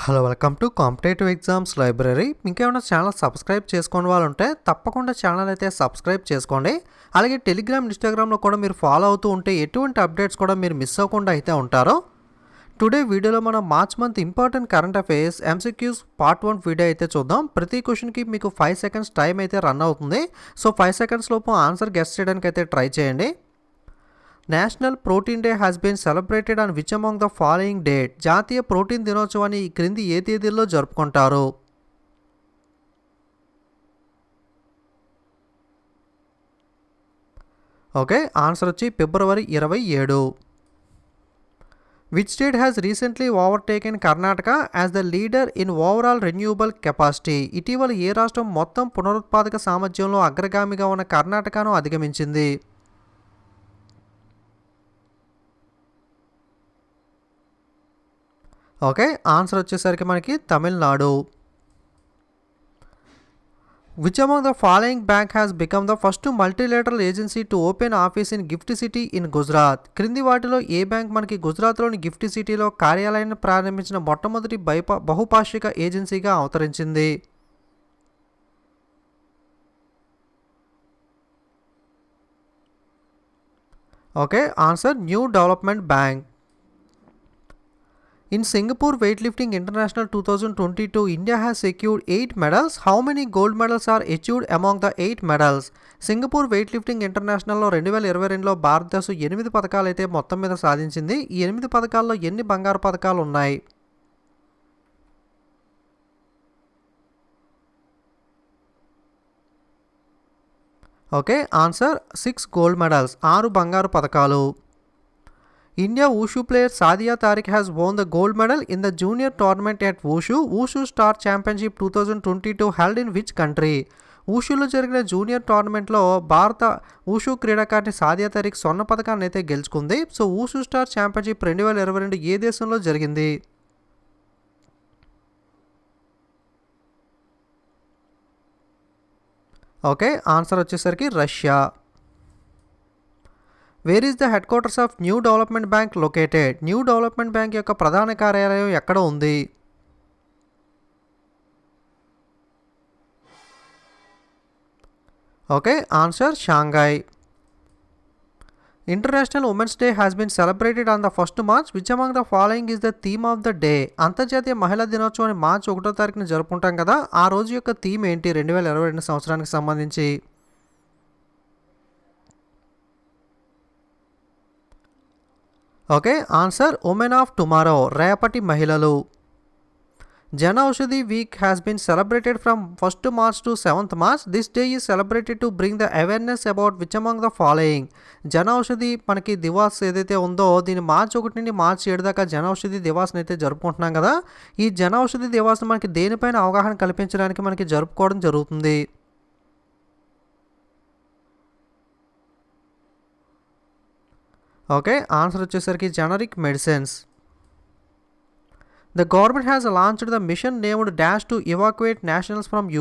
Hello welcome to competitive exams library. ఇంకేమైనా channel subscribe చేసుకోని వాళ్ళు ఉంటే తప్పకుండా ఛానల్ అయితే సబ్స్క్రైబ్ చేసుకోండి. అలాగే టెలిగ్రామ్, ఇన్స్టాగ్రామ్లో కూడా మీరు ఫాలో అవుతూ ఉంటే ఎటువంటి అప్డేట్స్ కూడా మీరు మిస్ అవ్వకుండా అయితే ఉంటారో. టుడే వీడియోలో మనం March month important current affairs MCQs part 1 video అయితే చూద్దాం. ప్రతి క్వశ్చన్కి మీకు 5 సెకండ్స్ టైం అయితే రన్ అవుతుంది. సో 5 సెకండ్స్ లోపు ఆన్సర్ గెస్ చేయడానికి అయితే ట్రై చేయండి. National protein day has been celebrated on which among the following date? జాతీయ ప్రోటీన్ దినోత్సవాన్ని ఈ క్రింది ఏ తేదీల్లో జరుపుకుంటారు? ఓకే, ఆన్సర్ వచ్చి February 27. Which state has recently overtaken Karnataka as the leader in overall renewable capacity? ఇటీవల ఏ రాష్ట్రం మొత్తం పునరుత్పాదక సామర్థ్యంలో అగ్రగామిగా ఉన్న కర్ణాటకను అధిగమించింది? ఓకే, ఆన్సర్ వచ్చేసరికి మనకి Tamil Nadu. Which among the following bank has become the first multilateral agency to open office in gift city in Gujarat? క్రింది వాటిలో ఏ బ్యాంక్ మనకి గుజరాత్లోని గిఫ్ట్ సిటీలో కార్యాలయాన్ని ప్రారంభించిన మొట్టమొదటి బహుపాక్షిక ఏజెన్సీగా అవతరించింది? Okay, answer new development bank. In Singapore Weightlifting International 2022, India has secured 8 medals. How many gold medals are achieved among the 8 medals? Singapore weight lifting ఇంటర్నేషనల్లో 2022లో భారతదేశం 8 పథకాలు అయితే మొత్తం మీద సాధించింది. ఈ 8 పథకాల్లో ఎన్ని బంగారు పథకాలు ఉన్నాయి? ఓకే, ఆన్సర్ 6 గోల్డ్ మెడల్స్, 6 బంగారు పథకాలు. India Wushu player Sadia Tariq has won the gold medal in the junior tournament at Wushu Star Championship 2022 held in which country? వూషూలో జరిగిన జూనియర్ టోర్నమెంట్లో భారత వూషూ క్రీడాకారిణి సాదియా తారిక్ స్వర్ణ పథకాన్ని అయితే గెలుచుకుంది. సో వూషూ స్టార్ ఛాంపియన్షిప్ 2022 ఏ దేశంలో జరిగింది? ఓకే, ఆన్సర్ వచ్చేసరికి Russia. Where is the headquarters of new development bank located? New development bank యొక్క ప్రధాన కార్యాలయం ఎక్కడ ఉంది? Okay, answer Shanghai. International women's day has been celebrated on the 1st March. Which among the following is the theme of the day? అంతర్జాతీయ మహిళా దినోత్సవాన్ని మార్చి 1వ తారీఖున జరుపుకుంటాం కదా, ఆ రోజు యొక్క థీమ్ ఏంటి 2022 సంవత్సరానికి సంబంధించి? Okay, answer women of tomorrow, రేపటి మహిళలు. Jan Aushadhi week has been celebrated from 1st March to 7th March. This day is celebrated to bring the awareness about which among the following? Jan Aushadhi మనకి దివాస్ ఏదైతే ఉందో దీన్ని మార్చి 1 నుండి మార్చి 7 దాకా జన ఔషధి దివాస్ని అయితే జరుపుకుంటున్నాం కదా. ఈ జన ఔషధి దివాస్ని మనకి దేనిపైన అవగాహన కల్పించడానికి మనకి జరుపుకోవడం జరుగుతుంది? ఓకే, ఆన్సర్ వచ్చేసరికి generic medicines. The government has launched the mission named Dash to evacuate nationals from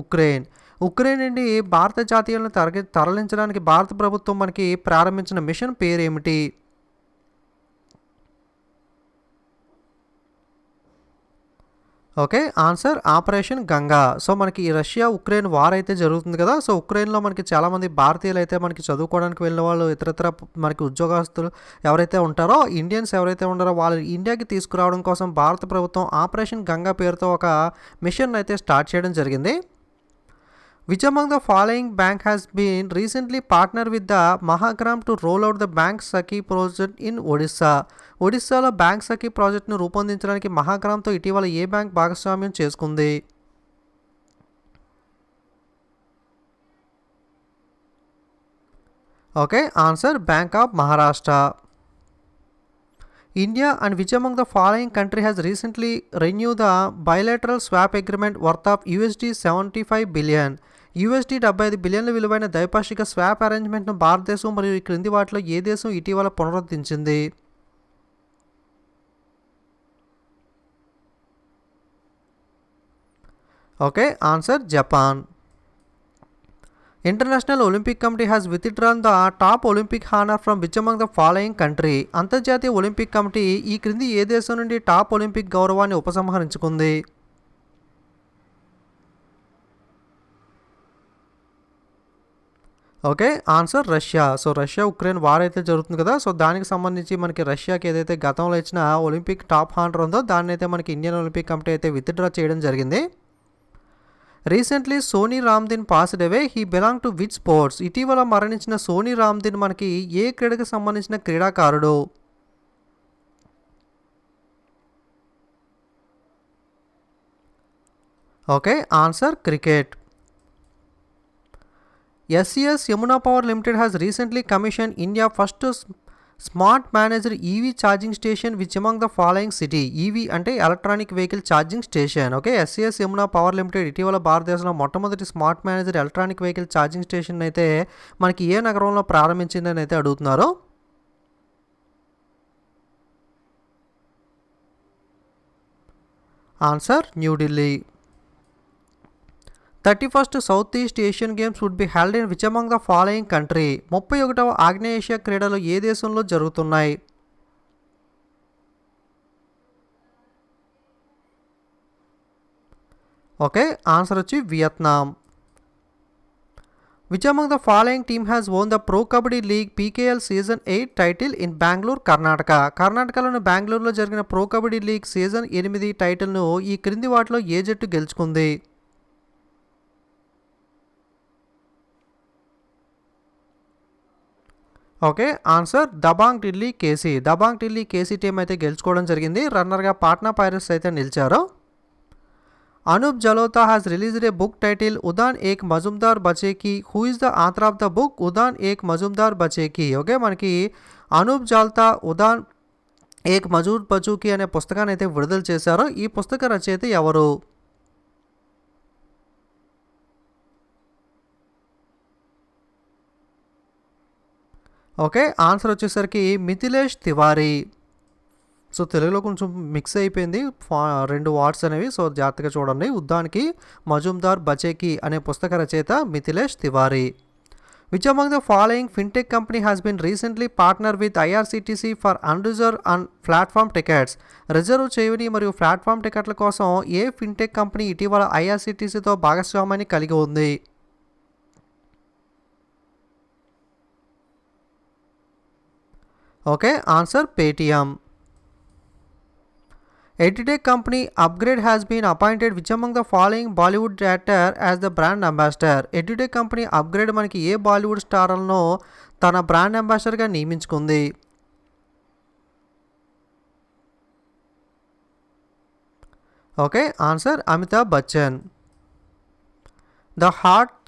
Ukraine. Ukraine నుండి భారత జాతీయులను తరలించడానికి భారత ప్రభుత్వం మనకి ప్రారంభించిన మిషన్ పేరేమిటి? Okay, answer operation Ganga. So మనకి ఈ రష్యా ఉక్రెయిన్ వార్ అయితే జరుగుతుంది కదా. సో ఉక్రెయిన్లో మనకి చాలామంది భారతీయులు అయితే మనకి చదువుకోవడానికి వెళ్ళిన వాళ్ళు, ఇతరత్ర మనకి ఉద్యోగస్తులు ఎవరైతే ఉంటారో, ఇండియన్స్ ఎవరైతే ఉన్నారో వాళ్ళు ఇండియాకి తీసుకురావడం కోసం భారత ప్రభుత్వం ఆపరేషన్ గంగా పేరుతో ఒక మిషన్ అయితే స్టార్ట్ చేయడం జరిగింది. Which among the following bank has been recently partnered with the Mahagram to roll out the Bank Sakhi project in Odisha? ఒడిస్సాలో బ్యాంక్ సఖీ ప్రాజెక్టును రూపొందించడానికి మహాగ్రామ్తో ఇటీవల ఏ బ్యాంక్ భాగస్వామ్యం చేసుకుంది? Okay, answer bank of Maharashtra. India and which among the following country has recently renew the bilateral swap agreement worth of $75 billion? $75 బిలియన్ల విలువైన ద్వైపాక్షిక స్వాప్ అరేంజ్మెంట్ను భారతదేశం మరియు ఈ క్రింది వాటిలో ఏ దేశం ఇటీవల పునరుద్ధరించింది? Okay, answer Japan. International Olympic committee has withdrawn the top Olympic honour from which among the following country. అంతర్జాతీయ ఒలింపిక్ కమిటీ ఈ క్రింది ఏ దేశం నుండి టాప్ ఒలింపిక్ గౌరవాన్ని ఉపసంహరించుకుంది? Okay, answer Russia. So Russia Ukraine war అయితే జరుగుతుంది కదా, సో దానికి సంబంధించి మనకి రష్యాకి ఏదైతే గతంలో ఇచ్చిన ఒలింపిక్ టాప్ హానర్ ఉందో దాన్ని అయితే మనకి ఇండియన్ ఒలింపిక్ కమిటీ అయితే విత్డ్రా చేయడం జరిగింది. Recently Sonny Ramadhin passed away, he belong to which sports. ఇటీవల మరణించిన సోనీ రామ్దిన్ మనకి ఏ క్రీడకు సంబంధించిన క్రీడాకారుడు? Okay, answer cricket. SCS Yamuna Power Limited has recently commissioned India's first smart managed EV charging station which among the following city. EV అంటే electronic vehicle charging station. Okay, SCS Yamuna Power Limited ఇటీవల భారతదేశంలో మొట్టమొదటి smart manager electronic vehicle charging station అయితే మనకి ఏ నగరంలో ప్రారంభించిందని అయితే అడుగుతున్నారు. Answer New Delhi. 31st south east Asian games would be held in which among the following country. 31వ ఆగ్నేయ ఏషియా క్రీడలు ఏ దేశంలో జరుగుతున్నాయి? ఓకే, ఆన్సర్ వచ్చి Vietnam. Which among the following team has won the pro kabaddi league PKL season 8 title in Bengaluru Karnataka. కర్ణాటకలోని బెంగళూరులో జరిగిన ప్రో కబడ్డీ లీగ్ సీజన్ 8 టైటిల్ను ఈ క్రింది వాటిలో ఏ జట్టు గెలుచుకుంది? Okay, answer Dabang Delhi KC. Dabang Delhi KC team అయితే గెలుచుకోవడం జరిగింది. రన్నర్గా పాట్నా పైరట్స్ అయితే నిలిచారు. Anup Jalota has released a book title Udaan Ek Majumdar Bache Ki. Who is the author of the book Udaan Ek Majumdar Bache Ki? Okay, మనకి అనూప్ జలోతా ఉదాన్ ఏక్ మజూర్ బచూకి అనే పుస్తకాన్ని అయితే విడుదల చేశారు. ఈ పుస్తక రచయిత ఎవరు? ఓకే, ఆన్సర్ వచ్చేసరికి మిథిలేష్ తివారీ. సో తెలుగులో కొంచెం మిక్స్ అయిపోయింది రెండు వర్డ్స్ అనేవి, సో జాగ్రత్తగా చూడండి. ఉద్దానికి మజుందార్ బచేకి అనే పుస్తక రచయిత Mithilesh Tiwari. Which among the following fintech company has been recently partner with IRCTC for unreserved and platform tickets. Reserve చేయని మరియు ప్లాట్ఫామ్ టికెట్ల కోసం ఏ ఫిన్టెక్ కంపెనీ ఇటీవల IRCTCతో భాగస్వామ్యాన్ని కలిగి ఉంది? Okay, answer Paytm. Edutech company upGrad has been appointed which among the following Bollywood actor as the brand ambassador. Edutech company upGrad మనకి ఏ బాలీవుడ్ స్టార్లను తన బ్రాండ్ అంబాసిడర్గా నియమించుకుంది? Okay, answer Amitabh Bachchan. The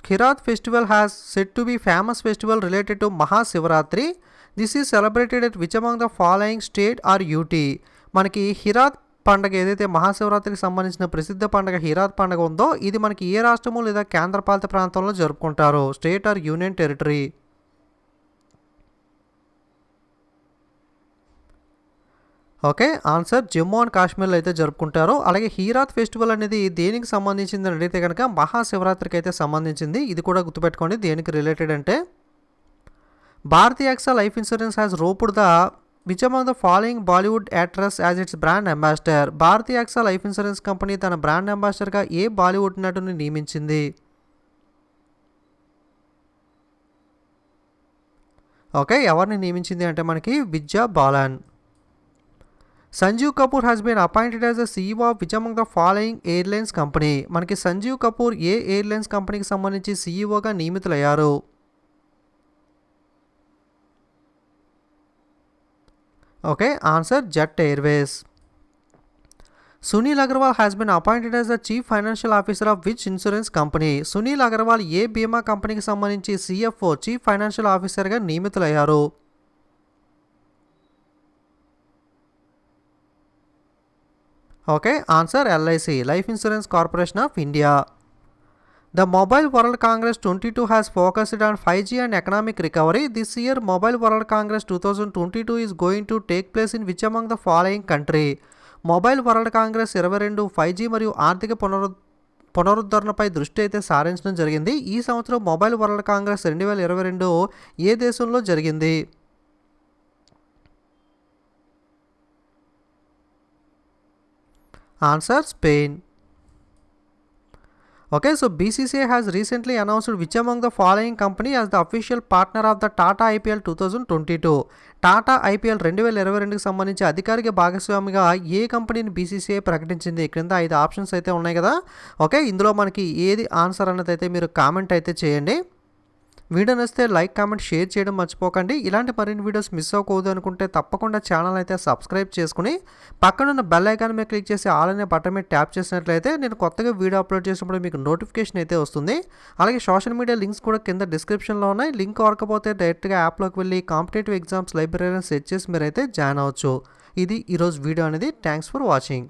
Herath festival has said to be famous festival related to Mahashivratri. This is celebrated at which among the following state or UT. మనకి హిరాత్ పండుగ ఏదైతే మహాశివరాత్రికి సంబంధించిన ప్రసిద్ధ పండుగ హిరాత్ పండుగ ఉందో ఇది మనకి ఏ రాష్ట్రము లేదా కేంద్రపాలిత ప్రాంతంలో జరుపుకుంటారు? State or union territory? Okay, answer Jammu and కాశ్మీర్లో అయితే జరుపుకుంటారు. అలాగే హీరాత్ ఫెస్టివల్ అనేది దేనికి సంబంధించింది అడిగితే కనుక మహాశివరాత్రికి అయితే సంబంధించింది. ఇది కూడా గుర్తుపెట్టుకోండి దేనికి రిలేటెడ్ అంటే. Bharti Axa life insurance has roped the which among the following Bollywood actress as its brand ambassador. Bharti Axa life insurance company తన బ్రాండ్ అంబాసిడర్గా ఏ బాలీవుడ్ నటుని నియమించింది? ఓకే, ఎవరిని నియమించింది అంటే మనకి Vidya Balan. Sanjiv Kapoor has been appointed as the CEO of which among the following airlines company. మనకి సంజీవ్ కపూర్ ఏ ఎయిర్లైన్స్ కంపెనీకి సంబంధించి CEOగా నియమితులయ్యారు? Okay, answer Jet Airways. Sunil Agarwal has been appointed as the chief financial officer of which insurance company. Sunil Agarwal ఏ బీమా కంపెనీకి సంబంధించి CFO చీఫ్ ఫైనాన్షియల్ ఆఫీసర్గా నియమితులయ్యారు? Okay, answer LIC life insurance corporation of India. The Mobile World Congress 22 has focused on 5G and economic recovery. This year, Mobile World Congress 2022 is going to take place in which among the following country? Mobile world Congress 22 5G మరియు ఆర్థిక పునరుద్ధరణపై దృష్టి అయితే సారించడం జరిగింది. ఈ సంవత్సరం mobile world Congress 2022 ఏ దేశంలో జరిగింది? Answer Spain. Okay, so BCCI has recently announced which among the following company as the official partner of the Tata IPL 2022. Tata IPL 2022కి సంబంధించి అధికారిక భాగస్వామిగా ఏ కంపెనీని బీసీసీఐ ప్రకటించింది? క్రింద 5 ఆప్షన్స్ అయితే ఉన్నాయి కదా. ఓకే, ఇందులో మనకి ఏది ఆన్సర్ అన్నది అయితే మీరు కామెంట్ అయితే చేయండి. వీడియో నచ్చితే లైక్, కామెంట్, షేర్ చేయడం మర్చిపోకండి. ఇలాంటి మరిన్ని వీడియోస్ మిస్ అవ్వకూడదు అనుకుంటే తప్పకుండా ఛానల్ అయితే సబ్స్క్రైబ్ చేసుకుని పక్కనున్న బెల్ ఐకాన్ మీద క్లిక్ చేసి ఆల్ అనే బటన్ మీద ట్యాప్ చేసినట్లయితే నేను కొత్తగా వీడియో అప్లోడ్ చేసినప్పుడు మీకు నోటిఫికేషన్ అయితే వస్తుంది. అలాగే సోషల్ మీడియా లింక్స్ కూడా కింద డిస్క్రిప్షన్లో ఉన్నాయి. లింక్ వరకపోతే డైరెక్ట్గా యాప్లోకి వెళ్ళి కాంపిటేటివ్ ఎగ్జామ్స్ లైబ్రరీని సెట్ చేసి మీరైతే జాయిన్ అవ్వచ్చు. ఇది ఈరోజు వీడియో అనేది. Thanks for watching.